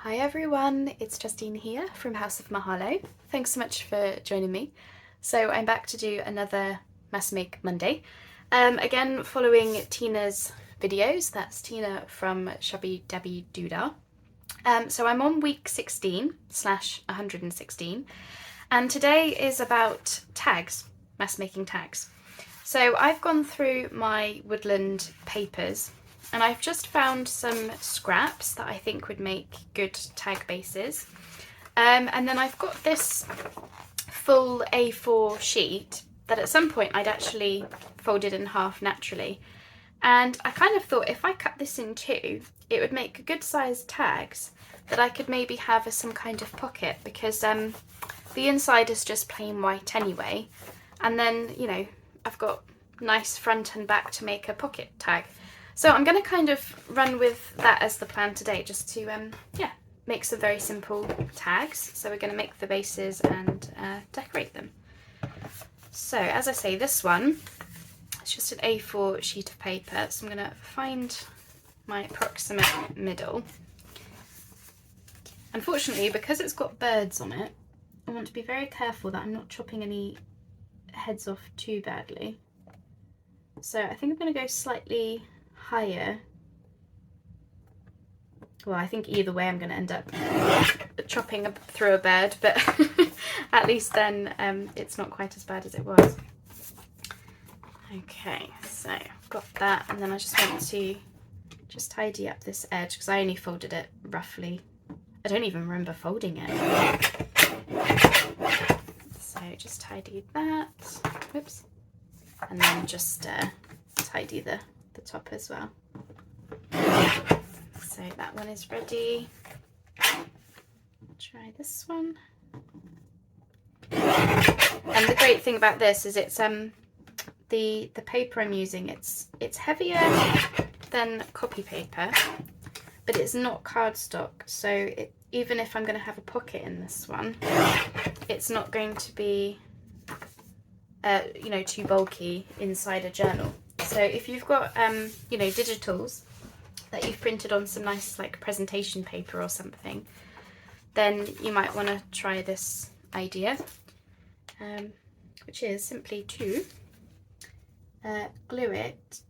Hi everyone, it's Justine here from House of Mahalo. Thanks so much for joining me. So I'm back to do another Mass Make Monday. Again, following Tina's videos. That's Tina from Shabby Dabby Doodah. So I'm on week 16/116, and today is about tags, mass making tags. So I've gone through my Woodland papers and I've just found some scraps that I think would make good tag bases. And then I've got this full A4 sheet that at some point I'd actually folded in half naturally. And I kind of thought if I cut this in two, it would make good sized tags that I could maybe have as some kind of pocket, because the inside is just plain white anyway. And then, you know, I've got nice front and back to make a pocket tag. So I'm going to kind of run with that as the plan today, just to make some very simple tags. So we're going to make the bases and decorate them. So as I say, this one, it's just an A4 sheet of paper. So I'm going to find my approximate middle. Unfortunately, because it's got birds on it, I want to be very careful that I'm not chopping any heads off too badly. So I think I'm going to go slightly higher. Well, I think either way I'm going to end up chopping through a bird, but at least then it's not quite as bad as it was. Okay, so I've got that, and then I just want to just tidy up this edge because I only folded it roughly. I don't even remember folding it. So just tidy that. Whoops. And then just tidy the top as well. So that one is ready. Try this one. And the great thing about this is it's the paper I'm using, it's heavier than copy paper, but it's not cardstock. So even if I'm going to have a pocket in this one, it's not going to be too bulky inside a journal. So if you've got digitals that you've printed on some nice like presentation paper or something, then you might want to try this idea, which is simply to glue it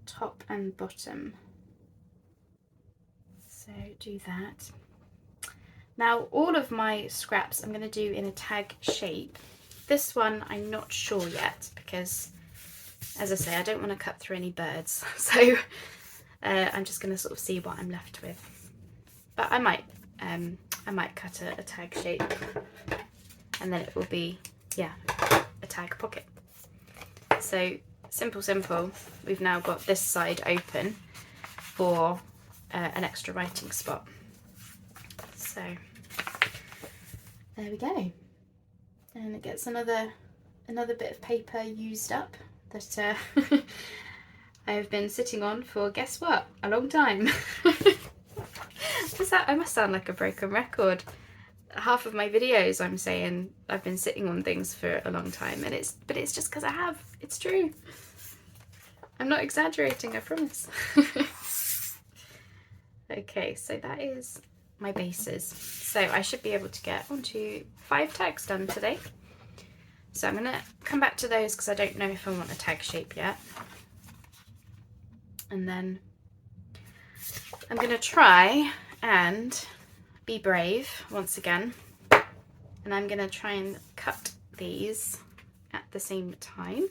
top and bottom. So do that. Now all of my scraps I'm going to do in a tag shape. This one I'm not sure yet because, as I say, I don't want to cut through any birds, so I'm just going to sort of see what I'm left with. But I might cut a tag shape, and then it will be a tag pocket. So simple. We've now got this side open for an extra writing spot. So there we go. And it gets another bit of paper used up that I have been sitting on for, guess what, a long time. I must sound like a broken record. Half of my videos I'm saying I've been sitting on things for a long time, and it's just because I have. It's true. I'm not exaggerating, I promise. Okay, so that is my bases. So I should be able to get 5 tags done today. So I'm going to come back to those because I don't know if I want a tag shape yet. And then I'm going to try and be brave once again. And I'm going to try and cut these at the same time.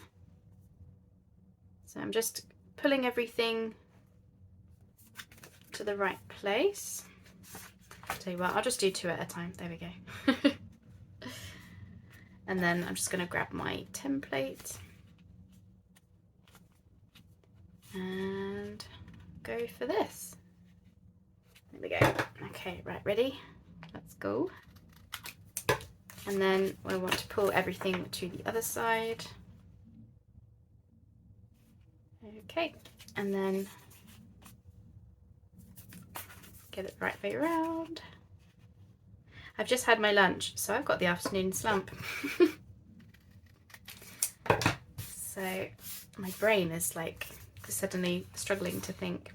So I'm just pulling everything to the right place. I'll tell you what, I'll just do 2 at a time. There we go. And then I'm just going to grab my template and go for this. There we go. Okay, right, ready? Let's go. And then I want to pull everything to the other side. Okay, and then get it the right way around. I've just had my lunch, so I've got the afternoon slump. So my brain is like suddenly struggling to think.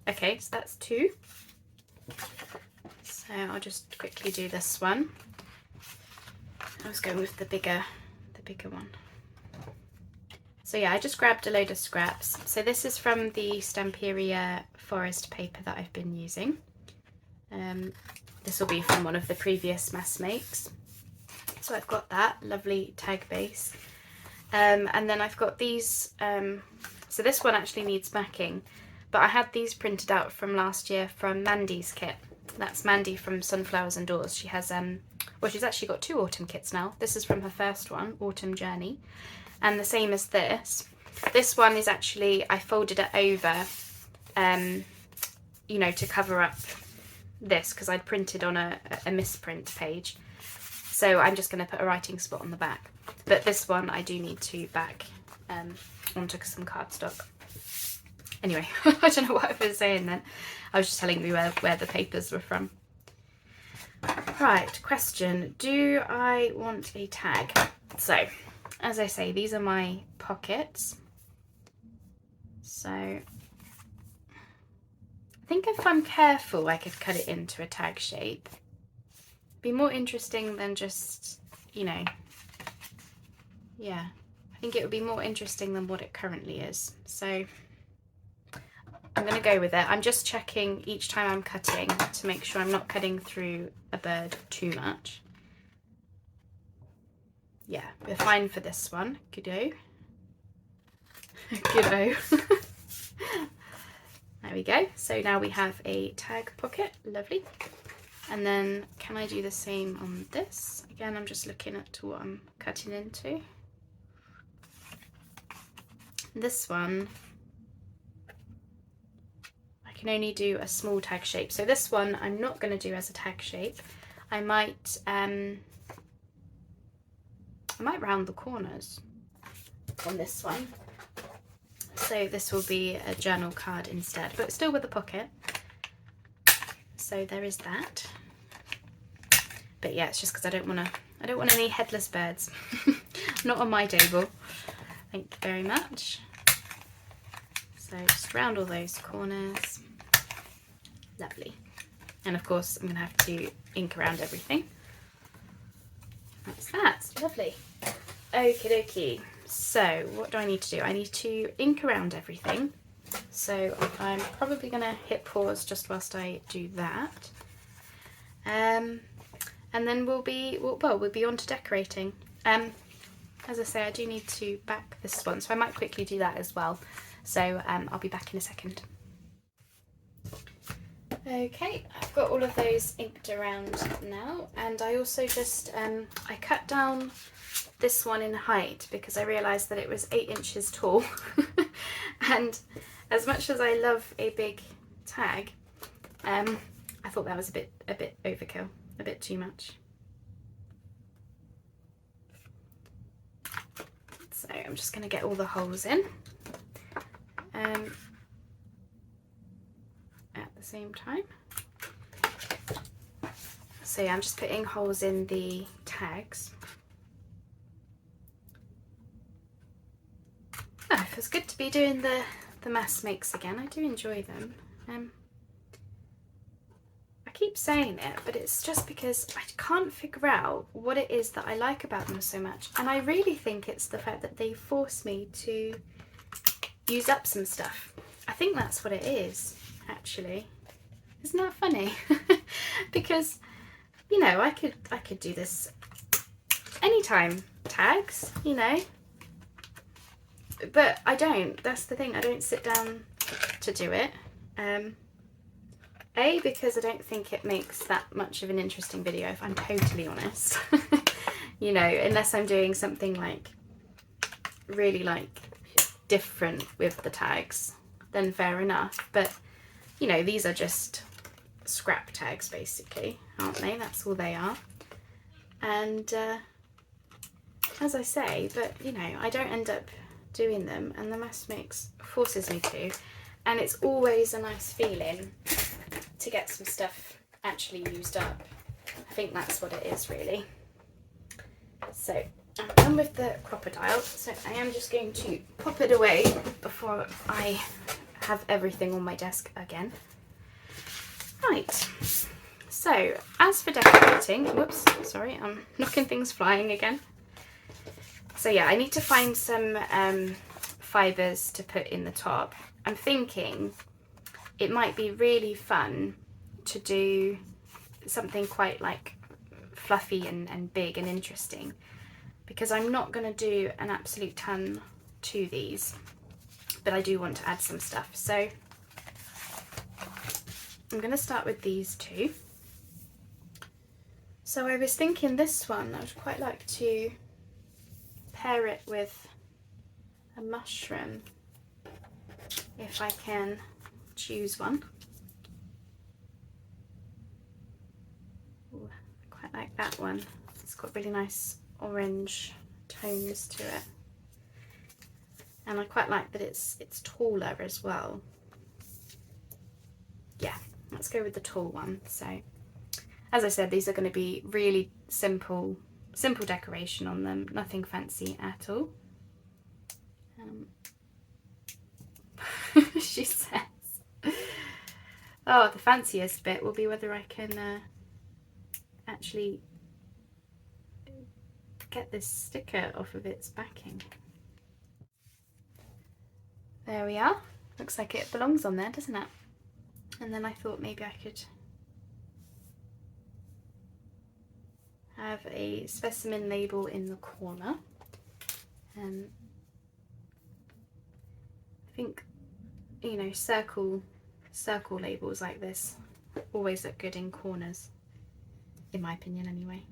Okay, so that's 2. So I'll just quickly do this one. I was going with the bigger one. So yeah, I just grabbed a load of scraps. So this is from the Stamperia forest paper that I've been using. This will be from one of the previous mass makes. So I've got that lovely tag base. And then I've got these, so this one actually needs backing, but I had these printed out from last year from Mandy's kit. That's Mandy from Sunflowers and Doors. She has, well, she's actually got 2 autumn kits now. This is from her first one, Autumn Journey. And the same as this. This one is actually, I folded it over, you know, to cover up this, because I'd printed on a misprint page. So I'm just going to put a writing spot on the back. But this one I do need to back onto some cardstock. Anyway, I don't know what I was saying then. I was just telling you where the papers were from. Right, question. Do I want a tag? So, as I say, these are my pockets. So, I think if I'm careful, I could cut it into a tag shape. Be more interesting than just, you know, yeah. I think it would be more interesting than what it currently is. So, I'm going to go with it. I'm just checking each time I'm cutting to make sure I'm not cutting through a bird too much. Yeah, we're fine for this one. Good-o. Good-o. There we go. So now we have a tag pocket. Lovely. And then can I do the same on this? Again, I'm just looking at what I'm cutting into. This one, I can only do a small tag shape. So this one I'm not going to do as a tag shape. I might round the corners on this one. So this will be a journal card instead, but still with a pocket. So there is that. But yeah, it's just because I don't want any headless birds. Not on my table. Thank you very much. So just round all those corners. Lovely. And of course I'm going to have to ink around everything. That's that. Lovely. Okie dokie. So what do I need to do? I need to ink around everything. So I'm probably going to hit pause just whilst I do that. And then we'll be on to decorating. As I say, I do need to back this one, so I might quickly do that as well. So I'll be back in a second. Okay, I've got all of those inked around now, and I also just I cut down this one in height because I realised that it was 8 inches tall. And as much as I love a big tag, I thought that was a bit overkill, a bit too much. So I'm just going to get all the holes in at the same time. So yeah, I'm just putting holes in the tags. Oh, it feels good to be doing the mass makes again. I do enjoy them. I keep saying it, but it's just because I can't figure out what it is that I like about them so much. And I really think it's the fact that they force me to use up some stuff. I think that's what it is, actually. Isn't that funny? Because, you know, I could do this anytime, tags, you know. But I don't. That's the thing. I don't sit down to do it. A, because I don't think it makes that much of an interesting video, if I'm totally honest. You know, unless I'm doing something like really like different with the tags, then fair enough. But, you know, these are just scrap tags basically, aren't they? That's all they are. And as I say, but you know, I don't end up doing them, and the mass mix forces me to, and it's always a nice feeling to get some stuff actually used up. I think that's what it is really. So I'm done with the crocodile, so I am just going to pop it away before I have everything on my desk again. Right, So as for decorating, whoops, sorry, I'm knocking things flying again. So yeah, I need to find some fibres to put in the top. I'm thinking it might be really fun to do something quite like fluffy and big and interesting, because I'm not going to do an absolute ton to these, but I do want to add some stuff. So I'm going to start with these two. So I was thinking this one, I would quite like to pair it with a mushroom, if I can choose one. Ooh, I quite like that one. It's got really nice orange tones to it. And I quite like that it's taller as well. Yeah, let's go with the tall one. So, as I said, these are going to be really simple decoration on them, nothing fancy at all. She says. Oh, the fanciest bit will be whether I can actually get this sticker off of its backing. There we are. Looks like it belongs on there, doesn't it? And then I thought maybe I could have a specimen label in the corner. I think, you know, circle labels like this always look good in corners, in my opinion anyway.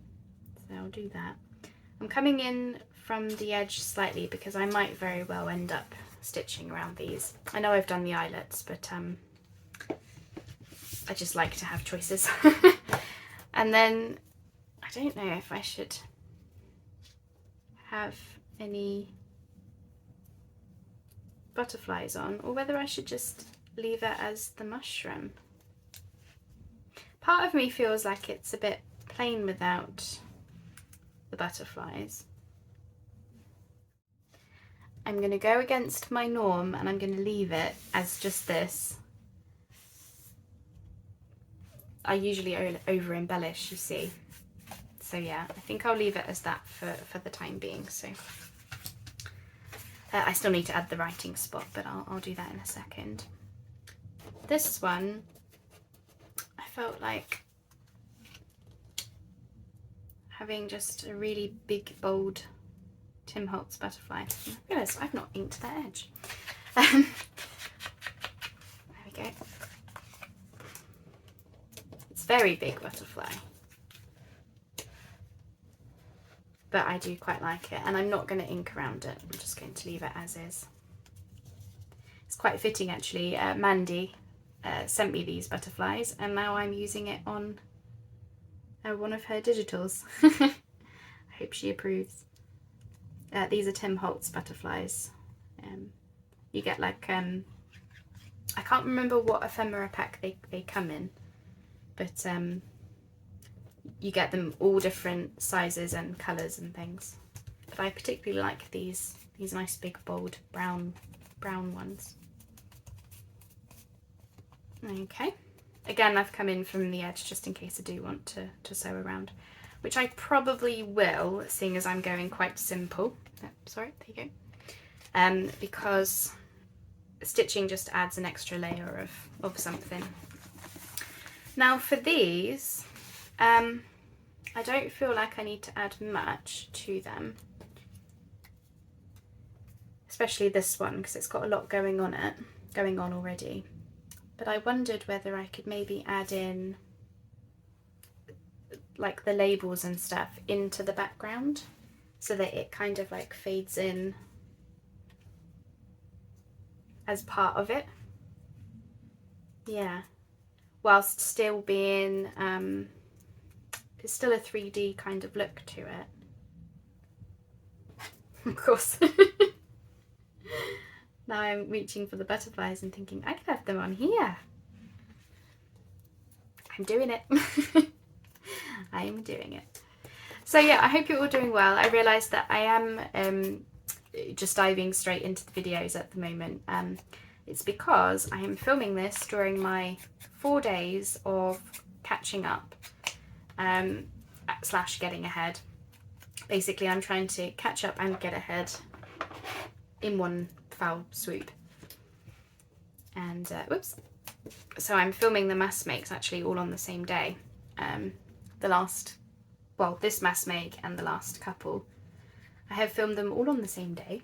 So I'll do that. I'm coming in from the edge slightly because I might very well end up stitching around these. I know I've done the eyelets, but I just like to have choices. And then I don't know if I should have any butterflies on, or whether I should just leave it as the mushroom. Part of me feels like it's a bit plain without the butterflies. I'm going to go against my norm and I'm going to leave it as just this. I usually over embellish, you see. So yeah, I think I'll leave it as that for the time being. So I still need to add the writing spot, but I'll do that in a second. This one, I felt like having just a really big, bold Tim Holtz butterfly. I realise I've not inked that edge. There we go. It's very big butterfly, but I do quite like it, and I'm not going to ink around it. I'm just going to leave it as is. It's quite fitting actually. Mandy sent me these butterflies, and now I'm using it on one of her digitals. I hope she approves. These are Tim Holtz butterflies. You get like, I can't remember what ephemera pack they come in, but you get them all different sizes and colours and things. But I particularly like these nice big bold brown ones. Okay, again I've come in from the edge just in case I do want to sew around, which I probably will, seeing as I'm going quite simple. Oh, sorry, there you go. Because stitching just adds an extra layer of something. Now for these, I don't feel like I need to add much to them, especially this one because it's got a lot going on already. But I wondered whether I could maybe add in like the labels and stuff into the background so that it kind of like fades in as part of it. Yeah, whilst still being it's still a 3D kind of look to it. Of course. Now I'm reaching for the butterflies and thinking I could have them on here. I'm doing it. I am doing it. So yeah, I hope you're all doing well. I realised that I am just diving straight into the videos at the moment. It's because I am filming this during my 4 days of catching up slash getting ahead. Basically, I'm trying to catch up and get ahead in one foul swoop. And whoops. So I'm filming the mass makes actually all on the same day. This mass make and the last couple, I have filmed them all on the same day,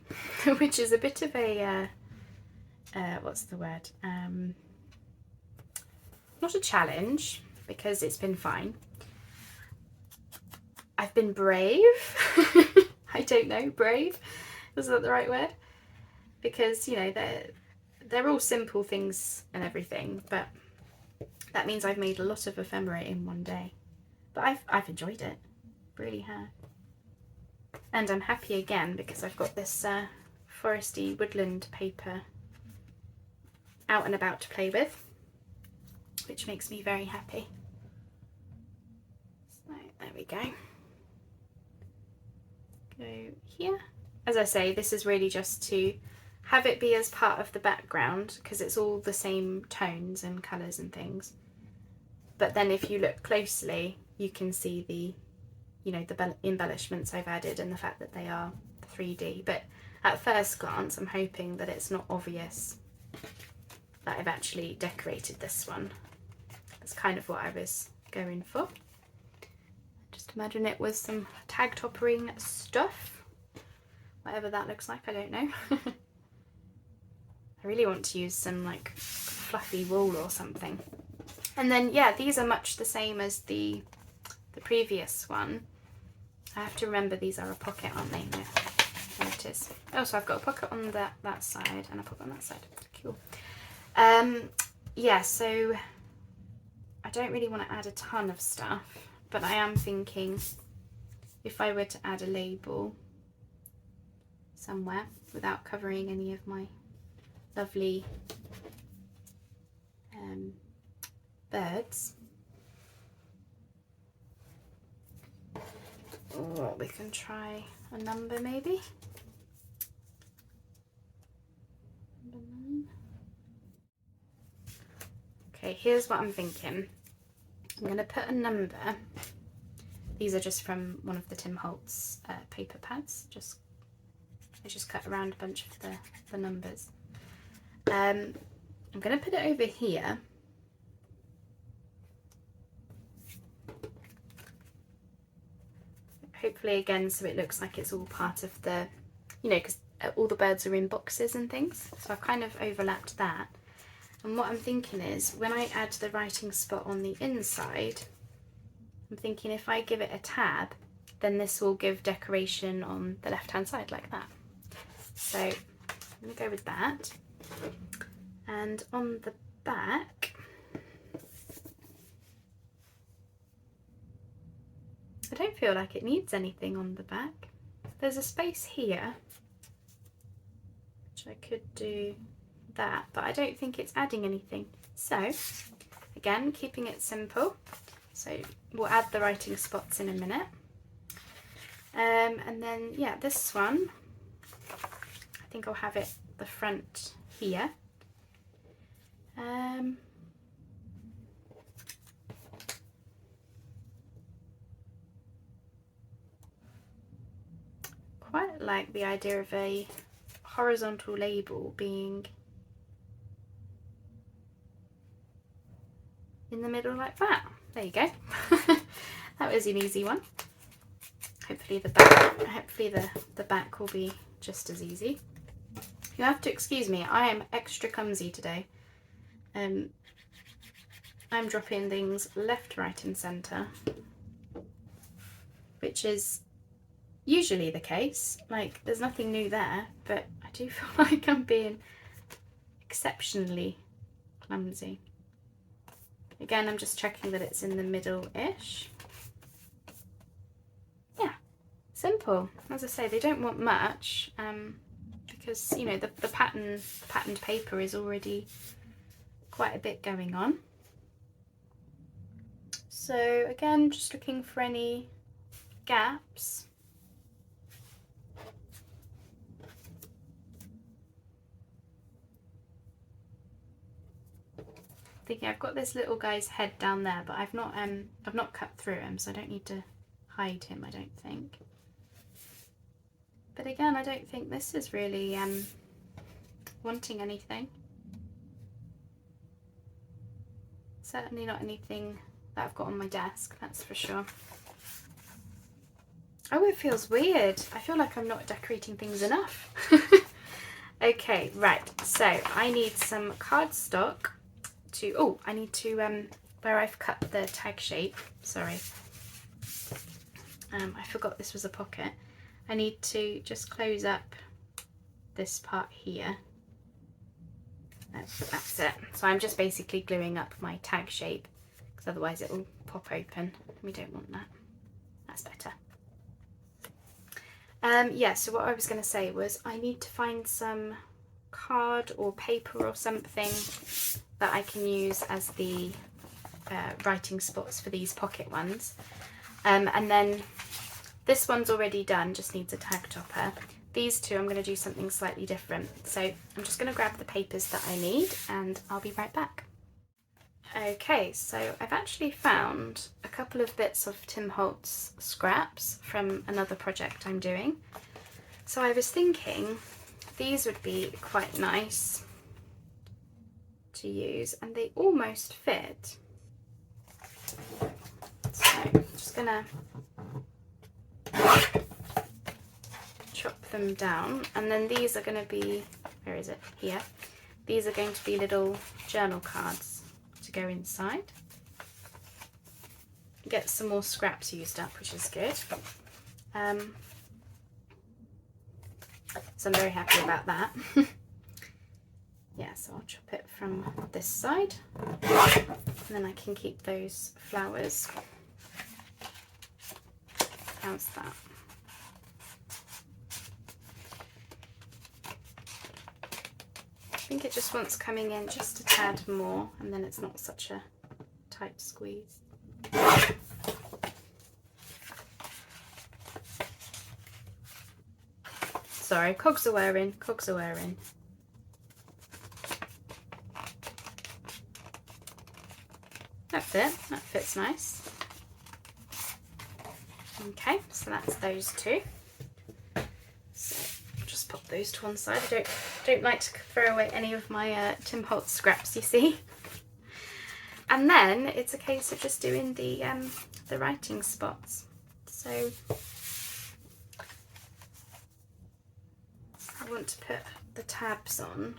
which is a bit of a, what's the word? Not a challenge, because it's been fine. I've been brave. I don't know, brave? Is that the right word? Because, you know, they're all simple things and everything, but that means I've made a lot of ephemera in one day. But I've enjoyed it, really have. And I'm happy again because I've got this foresty woodland paper out and about to play with, which makes me very happy. So there we go. Go here. As I say, this is really just to have it be as part of the background because it's all the same tones and colours and things. But then if you look closely, you can see the, you know, the embellishments I've added and the fact that they are 3D. But at first glance, I'm hoping that it's not obvious that I've actually decorated this one. That's kind of what I was going for. Just imagine it with some tag toppering stuff. Whatever that looks like, I don't know. I really want to use some like fluffy wool or something. And then, yeah, these are much the same as the previous one. I have to remember these are a pocket, aren't they? Yeah, there it is. Oh, so I've got a pocket on that side and a pocket on that side. Cool. Yeah, so I don't really want to add a ton of stuff, but I am thinking if I were to add a label somewhere without covering any of my lovely birds. Or we can try a number maybe. Number 9. Okay, here's what I'm thinking. I'm going to put a number. These are just from one of the Tim Holtz paper pads. I just cut around a bunch of the numbers. I'm going to put it over here. Hopefully again so it looks like it's all part of the, you know, because all the birds are in boxes and things. So I've kind of overlapped that. And what I'm thinking is when I add the writing spot on the inside, I'm thinking if I give it a tab, then this will give decoration on the left hand side like that. So I'm going to go with that. And on the back, I don't feel like it needs anything on the back. There's a space here, which I could do that, but I don't think it's adding anything. So again, keeping it simple. So we'll add the writing spots in a minute. And then, yeah, this one, I think I'll have it the front here. Quite like the idea of a horizontal label being in the middle like that. There you go. That was an easy one. Hopefully the back will be just as easy. You have to excuse me, I am extra clumsy today. I'm dropping things left, right and centre, which is usually the case. Like, there's nothing new there, but I do feel like I'm being exceptionally clumsy. Again, I'm just checking that it's in the middle-ish. Yeah, simple. As I say, they don't want much, because, you know, the patterned paper is already quite a bit going on. So again, just looking for any gaps. thinking I've got this little guy's head down there, but I've not cut through him, so I don't need to hide him, I don't think. But again, I don't think this is really wanting anything. Certainly not anything that I've got on my desk, that's for sure. Oh, it feels weird. I feel like I'm not decorating things enough. Okay, right, so I need some cardstock to, oh, I need to, where I've cut the tag shape, sorry, I forgot this was a pocket. I need to just close up this part here. That's it. So I'm just basically gluing up my tag shape, because otherwise it will pop open. We don't want that. That's better. Yeah, so what I was going to say was I need to find some card or paper or something that I can use as the writing spots for these pocket ones. And then this one's already done, just needs a tag topper. These two I'm going to do something slightly different. So I'm just going to grab the papers that I need and I'll be right back. Okay, so I've actually found a couple of bits of Tim Holtz scraps from another project I'm doing. So I was thinking these would be quite nice to use and they almost fit. So I'm just gonna chop them down, and then these are going to be, where is it? Here. These are going to be little journal cards to go inside. Get some more scraps used up, which is good. So I'm very happy about that. Yeah, so I'll chop it from this side, and then I can keep those flowers. How's that? I think it just wants coming in just a tad more, and then it's not such a tight squeeze. Sorry, cogs are wearing, cogs are wearing. That's it, that fits nice. Okay, so that's those two. So I'll just pop those to one side. I don't like to throw away any of my Tim Holtz scraps, you see. And then it's a case of just doing the writing spots. So I want to put the tabs on,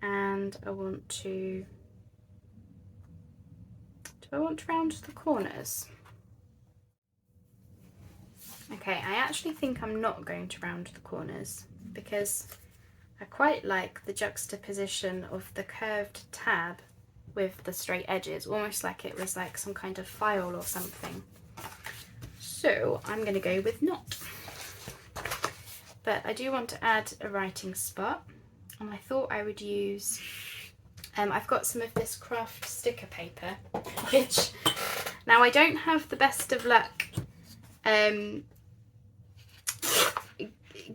and I want to, do I want to round the corners? Okay, I actually think I'm not going to round the corners because I quite like the juxtaposition of the curved tab with the straight edges, almost like it was like some kind of file or something. So I'm going to go with not. But I do want to add a writing spot, and I thought I would use, I've got some of this craft sticker paper, which now I don't have the best of luck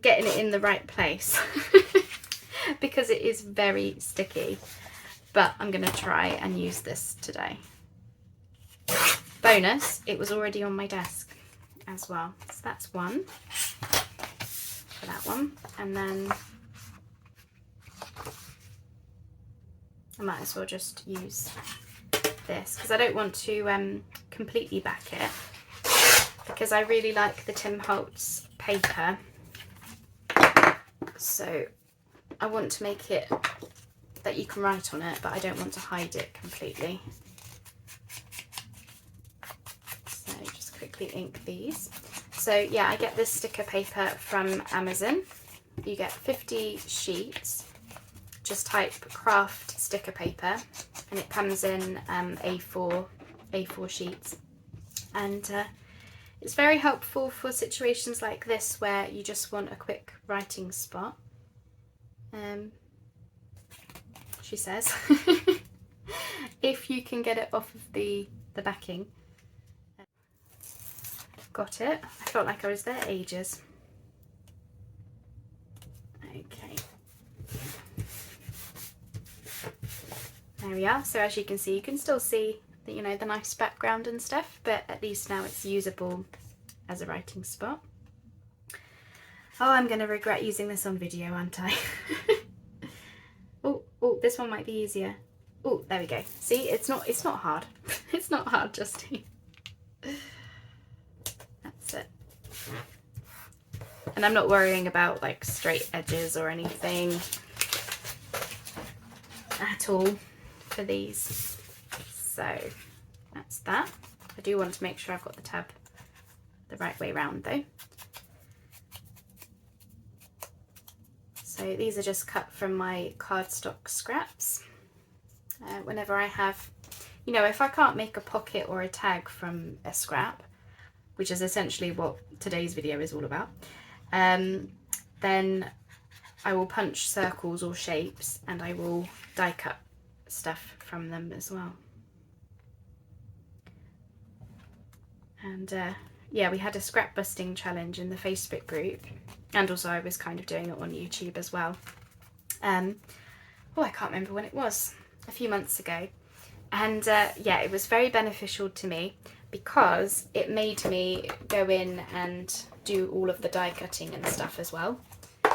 getting it in the right place because it is very sticky, but I'm going to try and use this today. Bonus, it was already on my desk as well, so that's one for that one, and then I might as well just use this because I don't want to completely back it, because I really like the Tim Holtz paper, so I want to make it that you can write on it, but I don't want to hide it completely. So just quickly ink these. So yeah, I get this sticker paper from Amazon. You get 50 sheets, just type craft sticker paper, and it comes in A4 sheets, and it's very helpful for situations like this where you just want a quick writing spot. She says, if you can get it off of the backing. Got it. I felt like I was there ages. Okay. There we are. So as you can see, you can still see the, you know, the nice background and stuff, but at least now it's usable as a writing spot. Oh, I'm going to regret using this on video, aren't I? Oh, this one might be easier. Oh, there we go. See, it's not hard. It's not hard, Justine. That's it. And I'm not worrying about like straight edges or anything at all for these. So that's that. I do want to make sure I've got the tab the right way round though. So these are just cut from my cardstock scraps. Whenever I have, you know, if I can't make a pocket or a tag from a scrap, which is essentially what today's video is all about, then I will punch circles or shapes and I will die cut stuff from them as well. And yeah, we had a scrap busting challenge in the Facebook group, and also I was kind of doing it on YouTube as well. Oh, I can't remember when it was, a few months ago. And yeah, it was very beneficial to me because it made me go in and do all of the die cutting and stuff as well.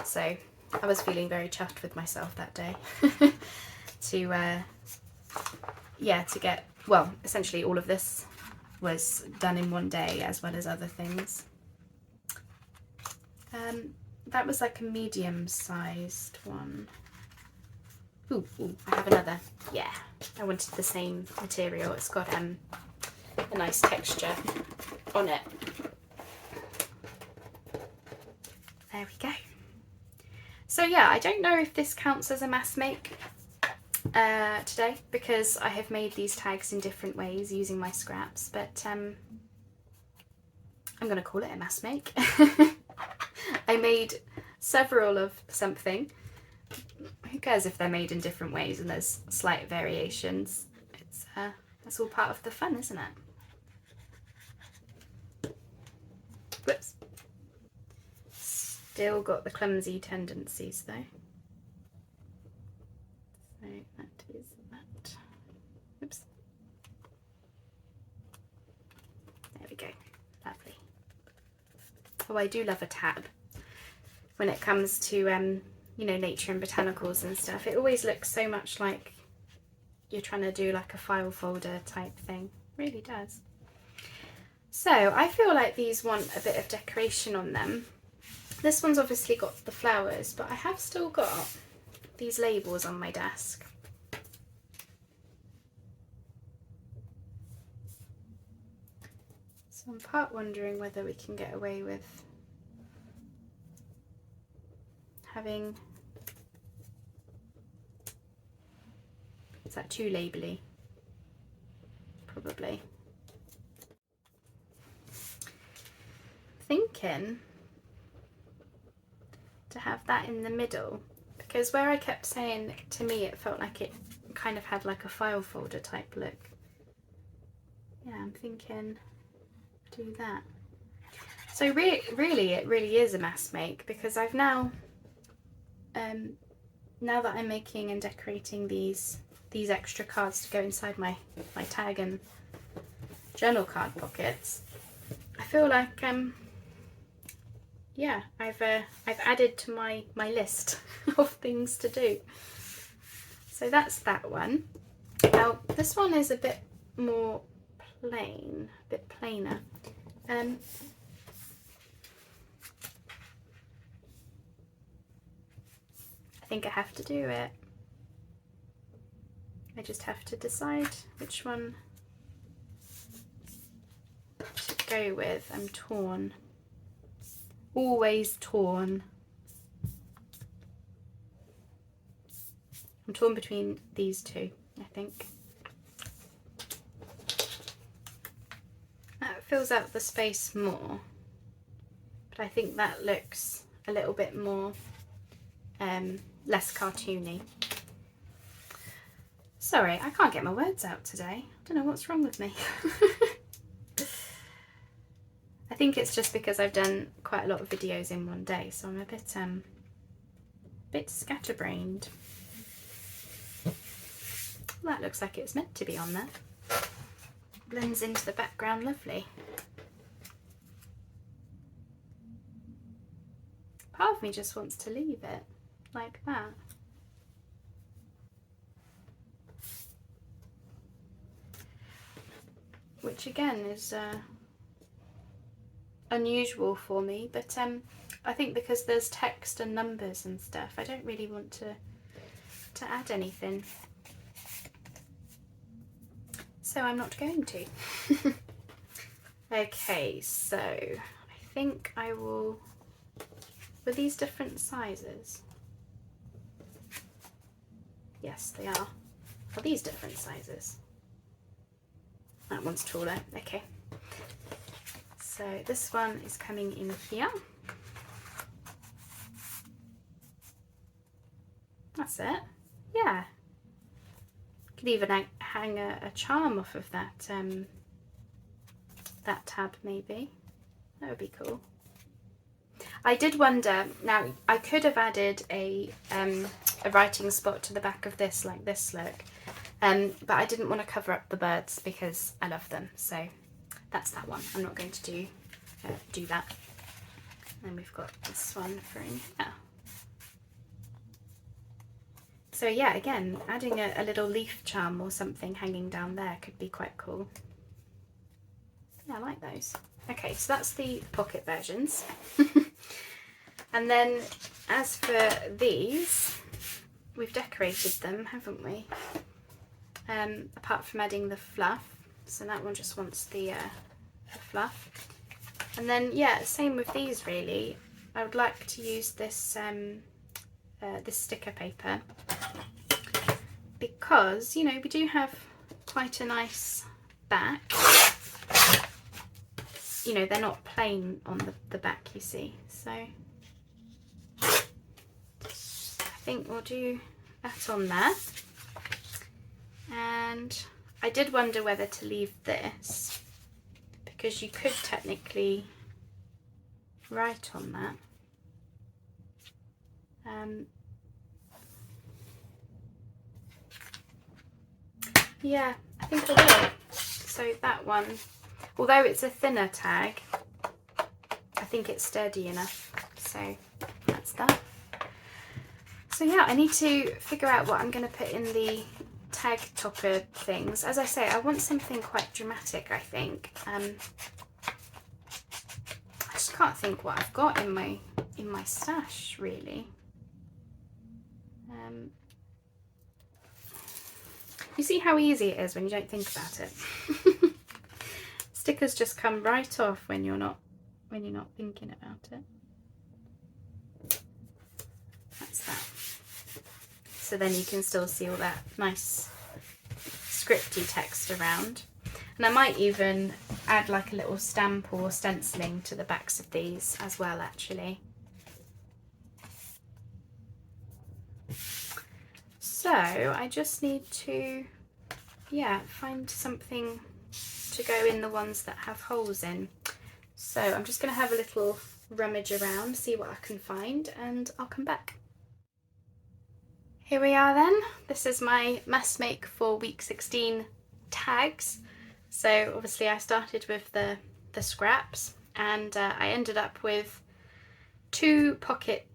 So I was feeling very chuffed with myself that day to yeah, to get, well, essentially all of this was done in one day as well as other things. That was like a medium-sized one. Ooh, I have another. Yeah, I wanted the same material. It's got a nice texture on it. There we go. So yeah, I don't know if this counts as a mass make today because I have made these tags in different ways using my scraps, but I'm going to call it a mass make. I made several of something. Who cares if they're made in different ways and there's slight variations? It's that's all part of the fun, isn't it? Whoops. Still got the clumsy tendencies though. So that is that. Oops. There we go. Lovely. Oh, I do love a tab when it comes to you know, nature and botanicals and stuff. It always looks so much like you're trying to do like a file folder type thing. It really does. So I feel like these want a bit of decoration on them. This one's obviously got the flowers, but I have still got these labels on my desk. So I'm part wondering whether we can get away with having, is that too labelly? Probably. Thinking to have that in the middle, because where I kept saying to me it felt like it kind of had like a file folder type look. Yeah, I'm thinking do that. So really it really is a mass make, because I've now now that I'm making and decorating these extra cards to go inside my tag and journal card pockets, I feel like yeah, I've added to my list of things to do. So that's that one. Now this one is a bit more plain, a bit plainer. I think I have to do it. I just have to decide which one to go with. I'm torn. Always torn. I'm torn between these two, I think. That fills out the space more, but I think that looks a little bit more less cartoony. Sorry, I can't get my words out today. I don't know what's wrong with me. I think it's just because I've done quite a lot of videos in one day, so I'm a bit scatterbrained. That looks like it's meant to be on there. Blends into the background lovely. Part of me just wants to leave it like that. Which again is unusual for me, but I think because there's text and numbers and stuff, I don't really want to add anything. So I'm not going to. Okay, so I think I will... Were these different sizes? Yes, they are. Are these different sizes? That one's taller, okay. So this one is coming in here. That's it. Yeah. Could even hang a charm off of that that tab maybe. That would be cool. I did wonder, now I could have added a writing spot to the back of this like this look, but I didn't want to cover up the birds because I love them, so that's that one. I'm not going to do that. And we've got this one for in here. So yeah, again, adding a little leaf charm or something hanging down there could be quite cool. Yeah, I like those. Okay, so that's the pocket versions. And then as for these, we've decorated them, haven't we? Apart from adding the fluff. So that one just wants the fluff. And then, yeah, same with these really. I would like to use this this sticker paper because, you know, we do have quite a nice back. You know, they're not plain on the back, you see. So I think we'll do that on there. And I did wonder whether to leave this because you could technically write on that. Yeah, I think I will. So that one, although it's a thinner tag, I think it's sturdy enough. So that's that. So yeah, I need to figure out what I'm going to put in the tag topper things. As I say, I want something quite dramatic, I think. I just can't think what I've got in my stash really. You see how easy it is when you don't think about it. Stickers just come right off when you're not thinking about it. That's that. So then you can still see all that nice scripty text around. And I might even add like a little stamp or stenciling to the backs of these as well, actually. So I just need to, yeah, find something to go in the ones that have holes in. So I'm just going to have a little rummage around, see what I can find, and I'll come back. Here we are then. This is my mass make for week 16 tags. So obviously I started with the scraps, and I ended up with 2 pocket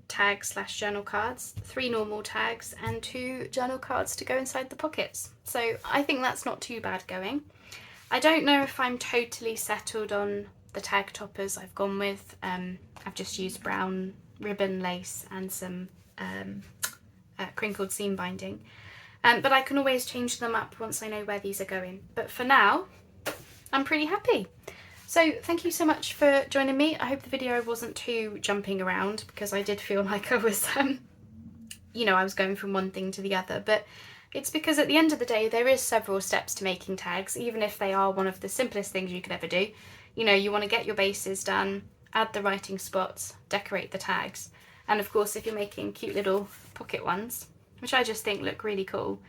tags / journal cards, 3 normal tags, and 2 journal cards to go inside the pockets. So I think that's not too bad going. I don't know if I'm totally settled on the tag toppers I've gone with. I've just used brown ribbon lace and some crinkled seam binding, but I can always change them up once I know where these are going. But for now, I'm pretty happy. So thank you so much for joining me. I hope the video wasn't too jumping around, because I did feel like I was, you know, I was going from one thing to the other, but it's because at the end of the day, there is several steps to making tags, even if they are one of the simplest things you could ever do. You know, you want to get your bases done, add the writing spots, decorate the tags, and of course, if you're making cute little pocket ones, which I just think look really cool,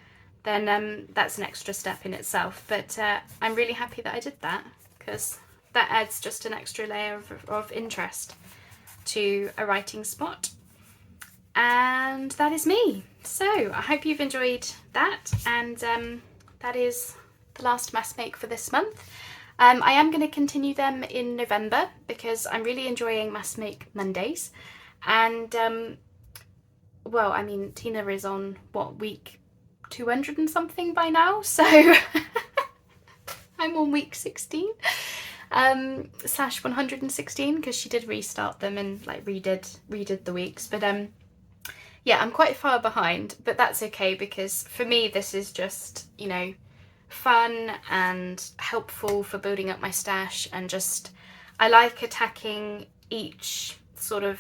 then that's an extra step in itself. But I'm really happy that I did that, because that adds just an extra layer of interest to a writing spot. And that is me. So I hope you've enjoyed that, and that is the last mass make for this month. I am going to continue them in November because I'm really enjoying mass make Mondays, and well, I mean, Tina is on what, week 200 and something by now, so I'm on week 16 slash 116 because she did restart them and like redid the weeks, but yeah, I'm quite far behind, but that's okay because for me this is just, you know, fun and helpful for building up my stash, and just I like attacking each sort of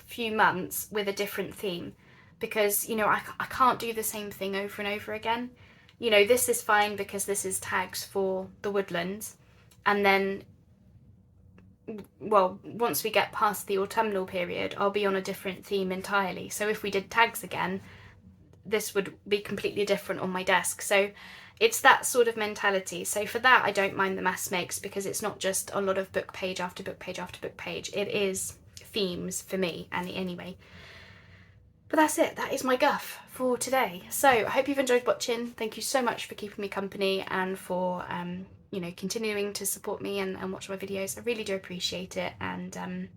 few months with a different theme, because, you know, I can't do the same thing over and over again. You know, this is fine because this is tags for the Woodlands, and then, well, once we get past the autumnal period, I'll be on a different theme entirely. So if we did tags again, this would be completely different on my desk. So it's that sort of mentality. So for that, I don't mind the mass makes because it's not just a lot of book page after book page after book page. It is themes for me, and anyway. But that's it. That is my guff for today. So I hope you've enjoyed watching. Thank you so much for keeping me company and for you know, continuing to support me and watch my videos. I really do appreciate it, and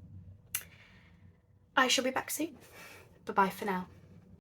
I shall be back soon. Bye bye for now.